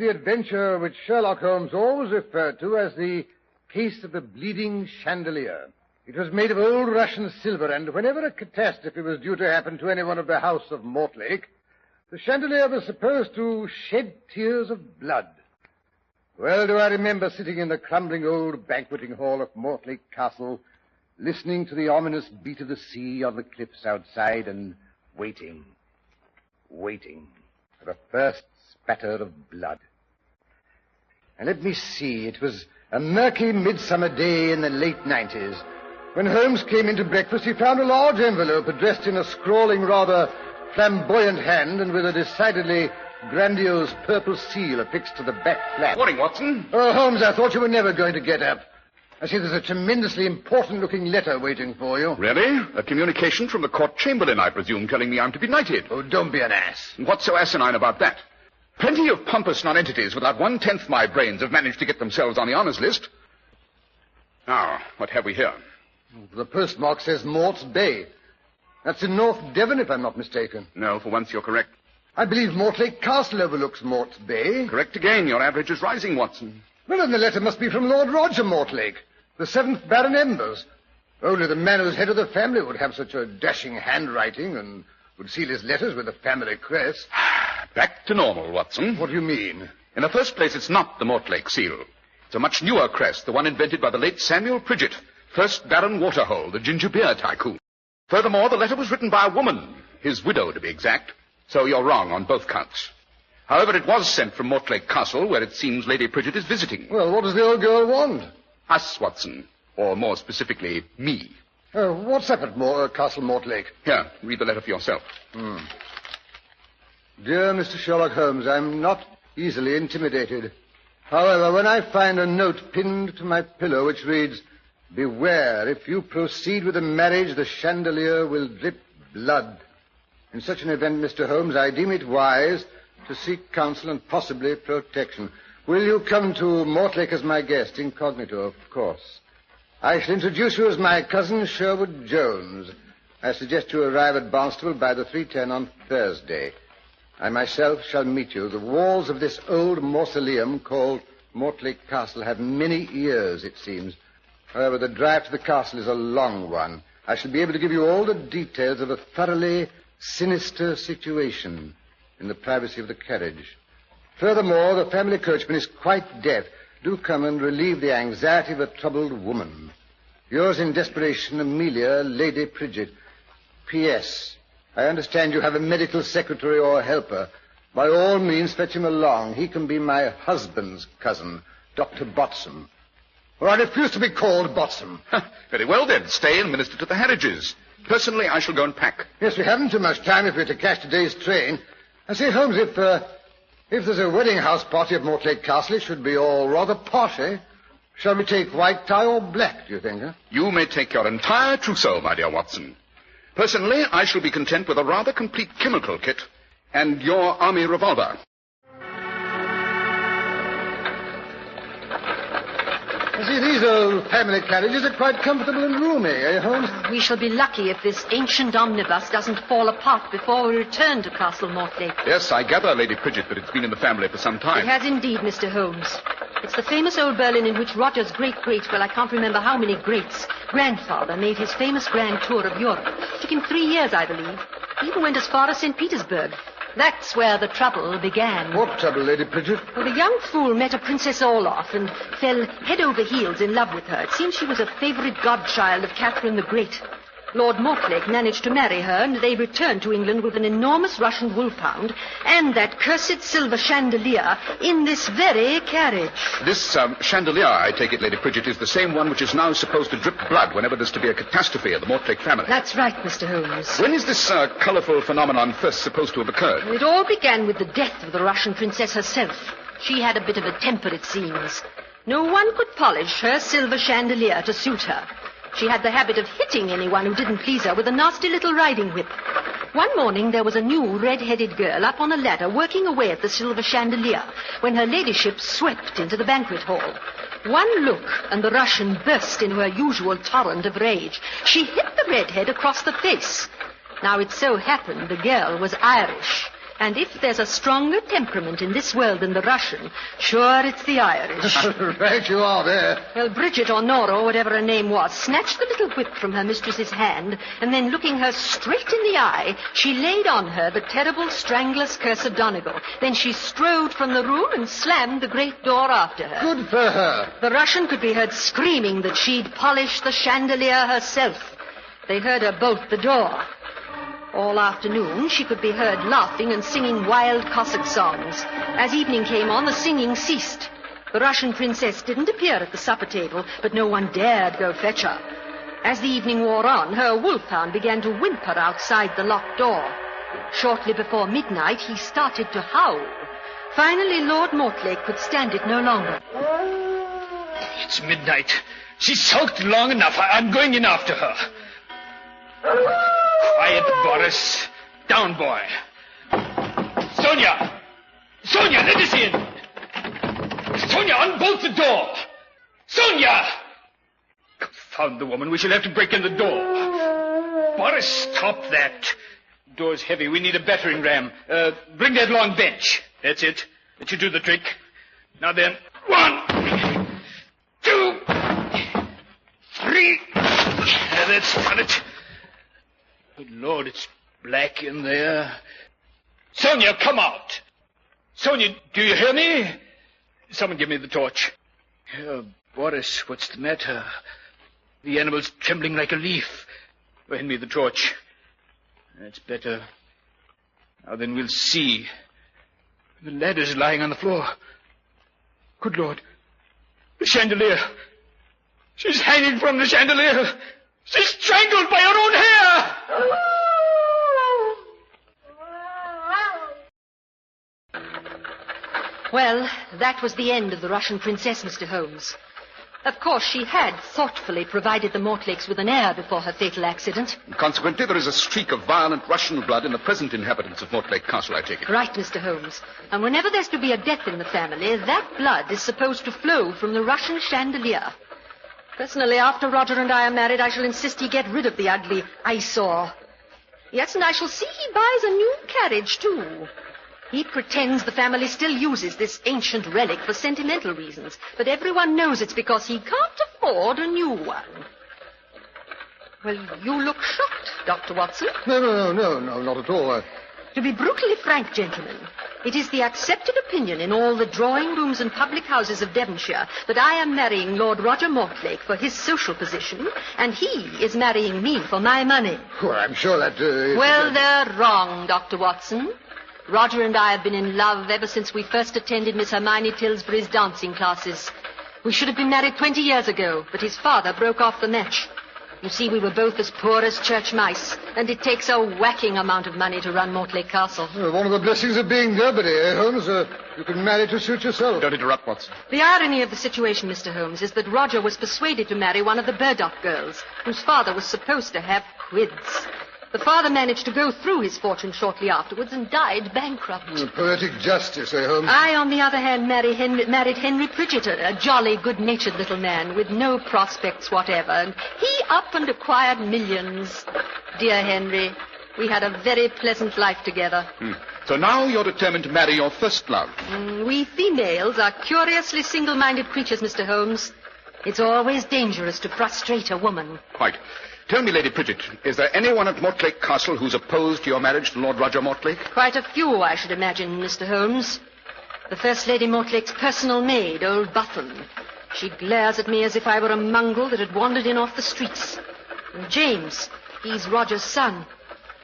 the adventure which Sherlock Holmes always referred to as the case of the bleeding chandelier. It was made of old Russian silver, and whenever a catastrophe was due to happen to anyone of the house of Mortlake, the chandelier was supposed to shed tears of blood. Well do I remember sitting in the crumbling old banqueting hall of Mortlake Castle, listening to the ominous beat of the sea on the cliffs outside and waiting for the first spatter of blood. And let me see, it was a murky midsummer day in the late 90s. When Holmes came in to breakfast, he found a large envelope addressed in a scrawling, rather flamboyant hand and with a decidedly grandiose purple seal affixed to the back flap. Morning, Watson. Oh, Holmes, I thought you were never going to get up. I see there's a tremendously important-looking letter waiting for you. Really? A communication from the court chamberlain, I presume, telling me I'm to be knighted. Oh, don't be an ass. What's so asinine about that? Plenty of pompous nonentities without 1/10 my brains have managed to get themselves on the honours list. Now, what have we here? The postmark says Mort's Bay. That's in North Devon, if I'm not mistaken. No, for once you're correct. I believe Mortlake Castle overlooks Mort's Bay. Correct again. Your average is rising, Watson. Well, then the letter must be from Lord Roger Mortlake, the 7th Baron Embers. Only the man who's head of the family would have such a dashing handwriting and would seal his letters with the family crest. Back to normal, Watson. What do you mean? In the first place, it's not the Mortlake seal. It's a much newer crest, the one invented by the late Samuel Pridgett, 1st Baron Waterhole, the ginger beer tycoon. Furthermore, the letter was written by a woman, his widow to be exact, so you're wrong on both counts. However, it was sent from Mortlake Castle, where it seems Lady Pridgett is visiting. Well, what does the old girl want? Us, Watson, or more specifically, me. What's up at Castle Mortlake? Here, read the letter for yourself. Dear Mr. Sherlock Holmes, I'm not easily intimidated. However, when I find a note pinned to my pillow which reads, "Beware, if you proceed with the marriage, the chandelier will drip blood." In such an event, Mr. Holmes, I deem it wise to seek counsel and possibly protection. Will you come to Mortlake as my guest, incognito, of course? I shall introduce you as my cousin, Sherwood Jones. I suggest you arrive at Barnstable by the 3:10 on Thursday. I myself shall meet you. The walls of this old mausoleum called Mortlake Castle have many ears, it seems. However, the drive to the castle is a long one. I shall be able to give you all the details of a thoroughly sinister situation in the privacy of the carriage. Furthermore, the family coachman is quite deaf. Do come and relieve the anxiety of a troubled woman. Yours in desperation, Amelia, Lady Pridgett. P.S. I understand you have a medical secretary or helper. By all means, fetch him along. He can be my husband's cousin, Dr. Botsam. Or I refuse to be called Botsam. Very well, then. Stay and minister to the Harridges. Personally, I shall go and pack. Yes, we haven't too much time if we're to catch today's train. I say, Holmes, if there's a wedding house party at Mortlake Castle, it should be all rather posh, eh? Shall we take white tie or black, do you think, huh? You may take your entire trousseau, my dear Watson. Personally, I shall be content with a rather complete chemical kit and your army revolver. You see, these old family carriages are quite comfortable and roomy, eh, Holmes? We shall be lucky if this ancient omnibus doesn't fall apart before we return to Castle Mortlake. Yes, I gather, Lady Pridgett, that it's been in the family for some time. It has indeed, Mr. Holmes. It's the famous old Berlin in which Roger's well, I can't remember how many greats, grandfather made his famous grand tour of Europe. It took him 3 years, I believe. He even went as far as St. Petersburg. That's where the trouble began. What trouble, Lady Pridgett? Well, the young fool met a Princess Orloff and fell head over heels in love with her. It seems she was a favorite godchild of Catherine the Great. Lord Mortlake managed to marry her, and they returned to England with an enormous Russian wolfhound and that cursed silver chandelier in this very carriage. This chandelier, I take it, Lady Pridgett, is the same one which is now supposed to drip blood whenever there's to be a catastrophe of the Mortlake family. That's right, Mr. Holmes. When is this colourful phenomenon first supposed to have occurred? It all began with the death of the Russian princess herself. She had a bit of a temper, it seems. No one could polish her silver chandelier to suit her. She had the habit of hitting anyone who didn't please her with a nasty little riding whip. One morning there was a new red-headed girl up on a ladder working away at the silver chandelier when her ladyship swept into the banquet hall. One look and the Russian burst into her usual torrent of rage. She hit the redhead across the face. Now it so happened the girl was Irish. And if there's a stronger temperament in this world than the Russian, sure it's the Irish. Right you are there. Well, Bridget or Nora, or whatever her name was, snatched the little whip from her mistress's hand, and then looking her straight in the eye, she laid on her the terrible strangler's curse of Donegal. Then she strode from the room and slammed the great door after her. Good for her. The Russian could be heard screaming that she'd polished the chandelier herself. They heard her bolt the door. All afternoon, she could be heard laughing and singing wild Cossack songs. As evening came on, the singing ceased. The Russian princess didn't appear at the supper table, but no one dared go fetch her. As the evening wore on, her wolfhound began to whimper outside the locked door. Shortly before midnight, he started to howl. Finally, Lord Mortlake could stand it no longer. It's midnight. She sulked long enough. I'm going in after her. Quiet, Boris. Down, boy. Sonia! Sonia, let us in! Sonia, unbolt the door! Sonia! Confound the woman. We shall have to break in the door. Boris, stop that. Door's heavy. We need a battering ram. Bring that long bench. That's it. That should do the trick. Now then, 1, 2, 3. That's done it. Good Lord, it's black in there. Sonia, come out. Sonia, do you hear me? Someone give me the torch. Boris, what's the matter? The animal's trembling like a leaf. Hand me the torch. That's better. Now then we'll see. The ladder's lying on the floor. Good Lord. The chandelier. She's hanging from the chandelier. She's strangled by her own hair! Well, that was the end of the Russian princess, Mr. Holmes. Of course, she had thoughtfully provided the Mortlakes with an heir before her fatal accident. Consequently, there is a streak of violent Russian blood in the present inhabitants of Mortlake Castle, I take it. Right, Mr. Holmes. And whenever there's to be a death in the family, that blood is supposed to flow from the Russian chandelier. Personally, after Roger and I are married, I shall insist he get rid of the ugly eyesore. Yes, and I shall see he buys a new carriage, too. He pretends the family still uses this ancient relic for sentimental reasons, but everyone knows it's because he can't afford a new one. Well, you look shocked, Dr. Watson. No, not at all. To be brutally frank, gentlemen, it is the accepted opinion in all the drawing rooms and public houses of Devonshire that I am marrying Lord Roger Mortlake for his social position, and he is marrying me for my money. Well, I'm sure that... Well, they're wrong, Dr. Watson. Roger and I have been in love ever since we first attended Miss Hermione Tilsbury's dancing classes. We should have been married 20 years ago, but his father broke off the match. You see, we were both as poor as church mice, and it takes a whacking amount of money to run Mortlake Castle. One of the blessings of being nobody, Holmes? You can marry to suit yourself. Don't interrupt, Watson. The irony of the situation, Mr. Holmes, is that Roger was persuaded to marry one of the Burdock girls, whose father was supposed to have quids. The father managed to go through his fortune shortly afterwards and died bankrupt. Poetic justice, Holmes? I, on the other hand, married Henry Pridget, a jolly, good-natured little man with no prospects whatever. And he up and acquired millions. Dear Henry, we had a very pleasant life together. So now you're determined to marry your first love. We females are curiously single-minded creatures, Mr. Holmes. It's always dangerous to frustrate a woman. Quite. Tell me, Lady Pridget, is there anyone at Mortlake Castle who's opposed to your marriage to Lord Roger Mortlake? Quite a few, I should imagine, Mr. Holmes. The First Lady Mortlake's personal maid, old Buffon. She glares at me as if I were a mongrel that had wandered in off the streets. And James, he's Roger's son.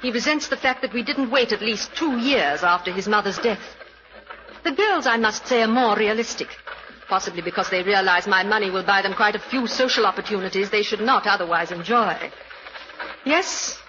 He resents the fact that we didn't wait at least 2 years after his mother's death. The girls, I must say, are more realistic. Possibly because they realize my money will buy them quite a few social opportunities they should not otherwise enjoy. Yes,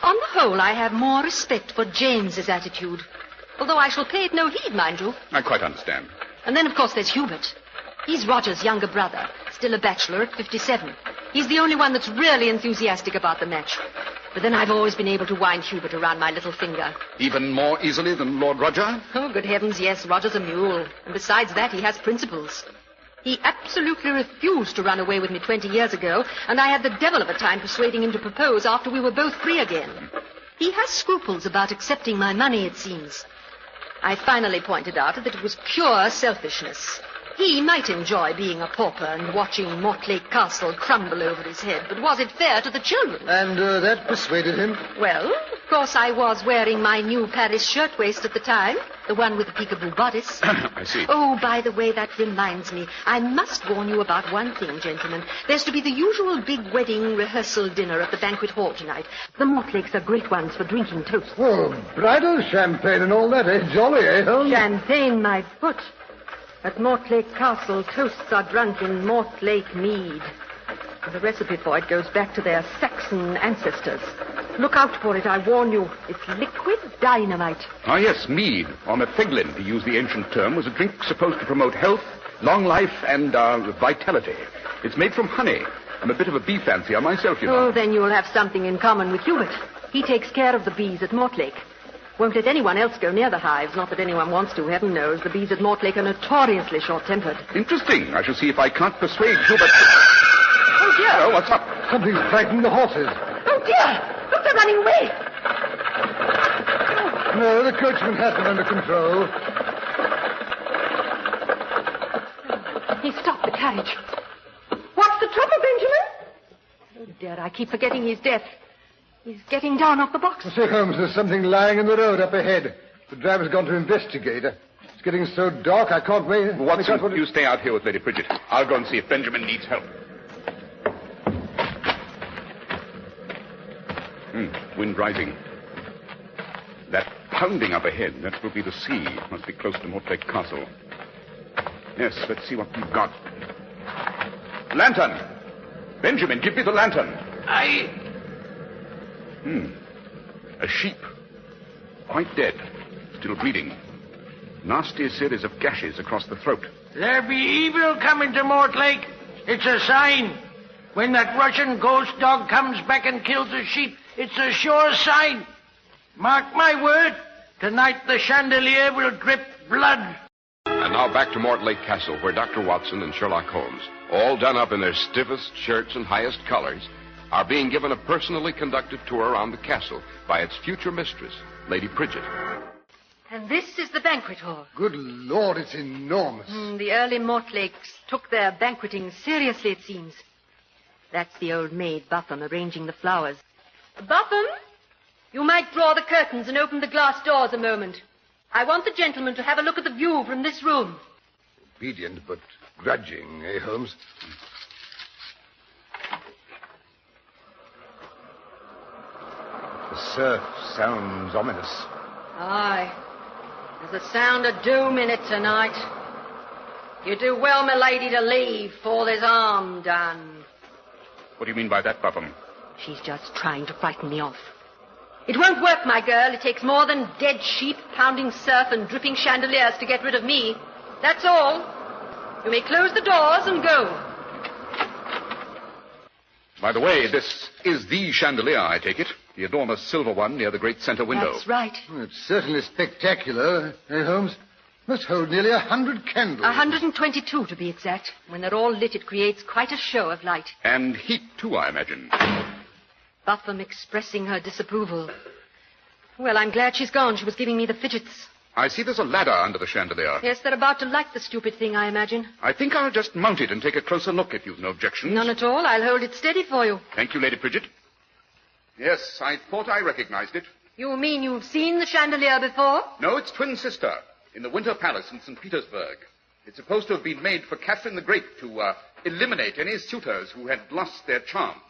on the whole, I have more respect for James's attitude. Although I shall pay it no heed, mind you. I quite understand. And then, of course, there's Hubert. He's Roger's younger brother, still a bachelor at 57. He's the only one that's really enthusiastic about the match. But then I've always been able to wind Hubert around my little finger. Even more easily than Lord Roger? Oh, good heavens, yes. Roger's a mule. And besides that, he has principles. He absolutely refused to run away with me 20 years ago, and I had the devil of a time persuading him to propose after we were both free again. He has scruples about accepting my money, it seems. I finally pointed out that it was pure selfishness. He might enjoy being a pauper and watching Mortlake Castle crumble over his head, but was it fair to the children? And that persuaded him? Well, of course I was wearing my new Paris shirtwaist at the time, the one with the peekaboo bodice. I see. Oh, by the way, that reminds me. I must warn you about one thing, gentlemen. There's to be the usual big wedding rehearsal dinner at the banquet hall tonight. The Mortlakes are great ones for drinking toast. Oh, bridal champagne and all that, eh? Jolly, eh, Holmes? Champagne, my foot. At Mortlake Castle, toasts are drunk in Mortlake mead. The recipe for it goes back to their Saxon ancestors. Look out for it, I warn you. It's liquid dynamite. Ah, yes, mead, or metheglin, to use the ancient term, was a drink supposed to promote health, long life, and vitality. It's made from honey. I'm a bit of a bee fancier myself, you know. Oh, then you'll have something in common with Hubert. He takes care of the bees at Mortlake. Won't let anyone else go near the hives. Not that anyone wants to, heaven knows. The bees at Mortlake are notoriously short-tempered. Interesting. I shall see if I can't persuade Hubert. Oh, dear. Oh, what's up? Something's frightened the horses. Oh, dear. Look, they're running away. No, the coachman has them under control. He stopped the carriage. What's the trouble, Benjamin? Oh, dear, I keep forgetting he's deaf. He's getting down off the box. Sir Holmes, there's something lying in the road up ahead. The driver's gone to investigate. It's getting so dark I can't wait. Watson, you stay out here with Lady Bridget. I'll go and see if Benjamin needs help. Wind rising. That pounding up ahead, that will be the sea. Must be close to Mortlake Castle. Yes, let's see what we've got. Lantern! Benjamin, give me the lantern. A sheep. Quite dead. Still bleeding. Nasty series of gashes across the throat. There be evil coming to Mortlake. It's a sign. When that Russian ghost dog comes back and kills a sheep, it's a sure sign. Mark my word, tonight the Chandelier will drip blood. And now back to Mortlake Castle, where Dr. Watson and Sherlock Holmes, all done up in their stiffest shirts and highest colors, are being given a personally conducted tour around the castle by its future mistress, Lady Bridget. And this is the banquet hall. Good Lord, it's enormous. The early Mortlakes took their banqueting seriously, it seems. That's the old maid, Buffum, arranging the flowers. Buffum, you might draw the curtains and open the glass doors a moment. I want the gentleman to have a look at the view from this room. Obedient but grudging, eh, Holmes? The surf sounds ominous. Aye. There's a sound of doom in it tonight. You do well, my lady, to leave before there's harm done. What do you mean by that, Buffum? She's just trying to frighten me off. It won't work, my girl. It takes more than dead sheep, pounding surf, and dripping chandeliers to get rid of me. That's all. You may close the doors and go. By the way, this is the chandelier, I take it. The enormous silver one near the great center window. That's right. It's certainly spectacular, eh, Holmes? Must hold nearly 100 candles. 122 to be exact. When they're all lit, it creates quite a show of light. And heat, too, I imagine. Buffum expressing her disapproval. Well, I'm glad she's gone. She was giving me the fidgets. I see there's a ladder under the chandelier. Yes, they're about to light the stupid thing, I imagine. I think I'll just mount it and take a closer look if you've no objections. None at all. I'll hold it steady for you. Thank you, Lady Bridget. Yes, I thought I recognized it. You mean you've seen the chandelier before? No, it's twin sister in the Winter Palace in St. Petersburg. It's supposed to have been made for Catherine the Great to eliminate any suitors who had lost their charms.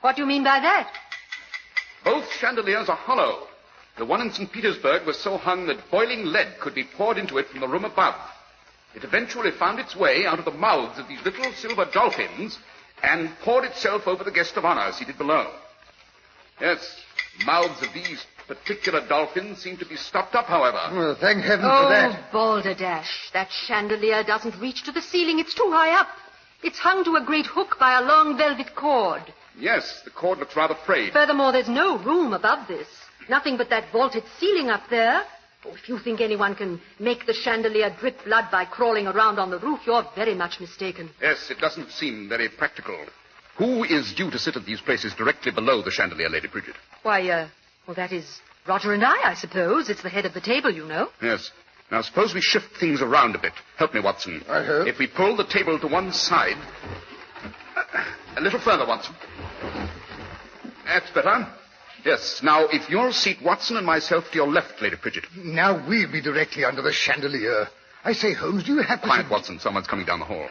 What do you mean by that? Both chandeliers are hollow. The one in St. Petersburg was so hung that boiling lead could be poured into it from the room above. It eventually found its way out of the mouths of these little silver dolphins and poured itself over the guest of honor seated below. Yes, mouths of these particular dolphins seem to be stopped up, however. Well, thank heaven for that. Oh, balderdash. That chandelier doesn't reach to the ceiling. It's too high up. It's hung to a great hook by a long velvet cord. Yes, the cord looks rather frayed. Furthermore, there's no room above this. Nothing but that vaulted ceiling up there. Oh, if you think anyone can make the chandelier drip blood by crawling around on the roof, you're very much mistaken. Yes, it doesn't seem very practical. Who is due to sit at these places directly below the chandelier, Lady Bridget? Why, well, that is Roger and I suppose. It's the head of the table, you know. Yes. Now, suppose we shift things around a bit. Help me, Watson. I help. If we pull the table to one side... a little further, Watson. That's better. Yes. Now, if you'll seat Watson and myself to your left, Lady Pridget. Now we'll be directly under the chandelier. I say, Holmes, do you happen Quiet, to... Watson. Someone's coming down the hall.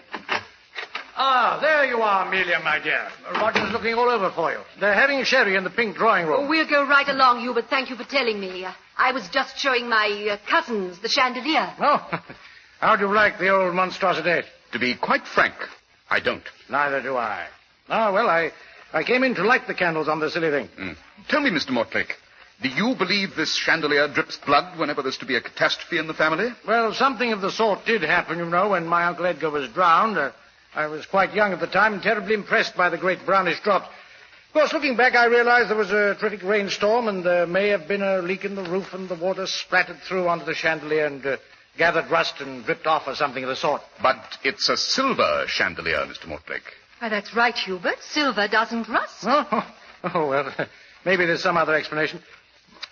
Ah, there you are, Amelia, my dear. Roger's looking all over for you. They're having sherry in the pink drawing room. Oh, we'll go right along, Hubert. Thank you for telling me. I was just showing my cousins the chandelier. Oh, how do you like the old monstrosity? To be quite frank, I don't. Neither do I. Ah, well, I came in to light the candles on the silly thing. Tell me, Mr. Mortlake, do you believe this chandelier drips blood whenever there's to be a catastrophe in the family? Well, something of the sort did happen, you know, when my Uncle Edgar was drowned. I was quite young at the time and terribly impressed by the great brownish drops. Of course, looking back, I realized there was a terrific rainstorm and there may have been a leak in the roof and the water splattered through onto the chandelier and gathered rust and dripped off or something of the sort. But it's a silver chandelier, Mr. Mortlake. Why, that's right, Hubert. Silver doesn't rust. Oh, well, maybe there's some other explanation.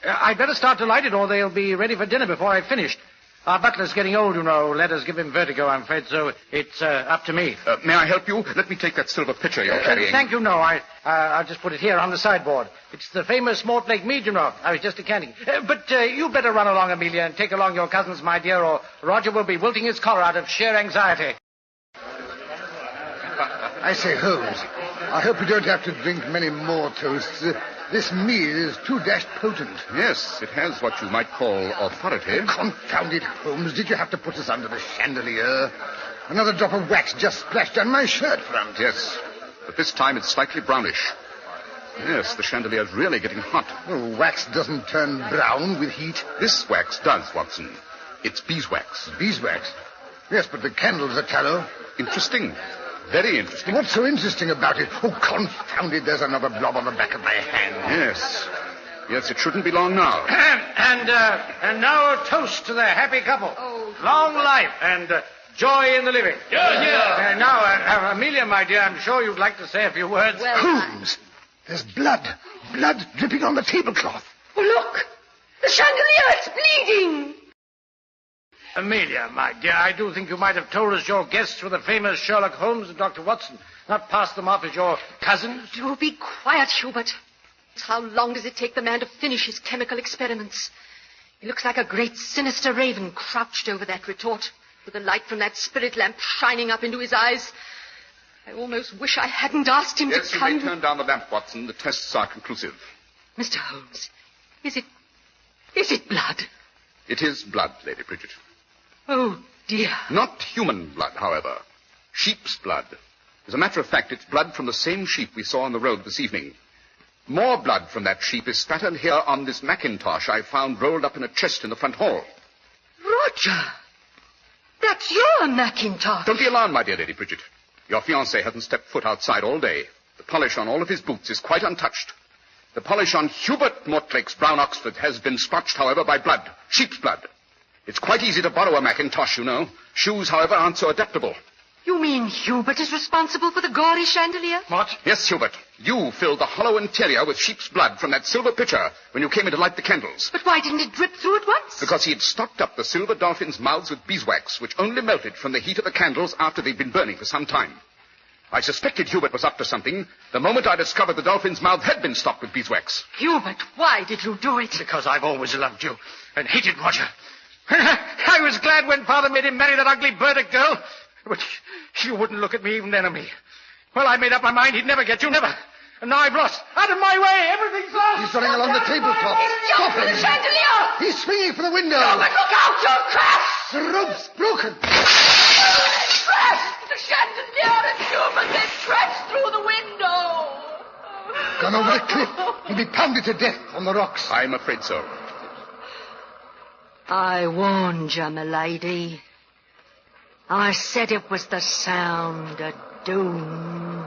I'd better start to light it or they'll be ready for dinner before I've finished. Our butler's getting old, you know. Letters give him vertigo, I'm afraid, so it's up to me. May I help you? Let me take that silver pitcher you're carrying. Thank you, no. I'll just put it here on the sideboard. It's the famous Mortlake mead, you know. I was just decanting. But you better run along, Amelia, and take along your cousins, my dear, or Roger will be wilting his collar out of sheer anxiety. I say, Holmes, I hope you don't have to drink many more toasts. This mead is too dashed potent. Yes, it has what you might call authority. Confound it, Holmes. Did you have to put us under the chandelier? Another drop of wax just splashed on my shirt front. Yes, but this time it's slightly brownish. Yes, the chandelier's really getting hot. Oh, wax doesn't turn brown with heat. This wax does, Watson. It's beeswax. Beeswax? Yes, but the candles are tallow. Interesting. Very interesting. What's so interesting about it? Oh, confound it, there's another blob on the back of my hand. Yes. Yes, it shouldn't be long now. And now a toast to the happy couple. Oh. Long life and joy in the living. Yeah. Now, Amelia, my dear, I'm sure you'd like to say a few words. Well, Holmes, there's blood. Blood dripping on the tablecloth. Oh, look! The chandelier, it's bleeding! Amelia, my dear, I do think you might have told us your guests were the famous Sherlock Holmes and Dr. Watson, not pass them off as your cousins. Do be quiet, Hubert. How long does it take the man to finish his chemical experiments? He looks like a great sinister raven crouched over that retort, with the light from that spirit lamp shining up into his eyes. I almost wish I hadn't asked him Yes, to you come. may turn down the lamp, Watson. The tests are conclusive. Mr. Holmes, is it blood? It is blood, Lady Bridget. Oh, dear. Not human blood, however. Sheep's blood. As a matter of fact, it's blood from the same sheep we saw on the road this evening. More blood from that sheep is spattered here on this mackintosh I found rolled up in a chest in the front hall. Roger! That's your Macintosh. Don't be alarmed, my dear Lady Bridget. Your fiancé hasn't stepped foot outside all day. The polish on all of his boots is quite untouched. The polish on Hubert Mortlake's brown Oxford has been spotched, however, by blood. Sheep's blood. It's quite easy to borrow a Macintosh, you know. Shoes, however, aren't so adaptable. You mean Hubert is responsible for the gaudy chandelier? What? Yes, Hubert. You filled the hollow interior with sheep's blood from that silver pitcher when you came in to light the candles. But why didn't it drip through at once? Because he had stocked up the silver dolphins' mouths with beeswax, which only melted from the heat of the candles after they'd been burning for some time. I suspected Hubert was up to something the moment I discovered the dolphin's mouth had been stocked with beeswax. Hubert, why did you do it? Because I've always loved you and hated Roger. I was glad when Father made him marry that ugly Burdick girl. But you wouldn't look at me even then, me. Well, I made up my mind he'd never get you, never. And now I've lost. Out of my way. Everything's lost. He's running along the tabletop. Stop For the him. chandelier! He's swinging for the window. Hubert, look out! You'll crash! The rope's broken. Crash! The chandelier and Hubert, they've crashed through the window! Gone over the cliff. He'll be pounded to death on the rocks. I'm afraid so. I warned you, milady. I said it was the sound of doom.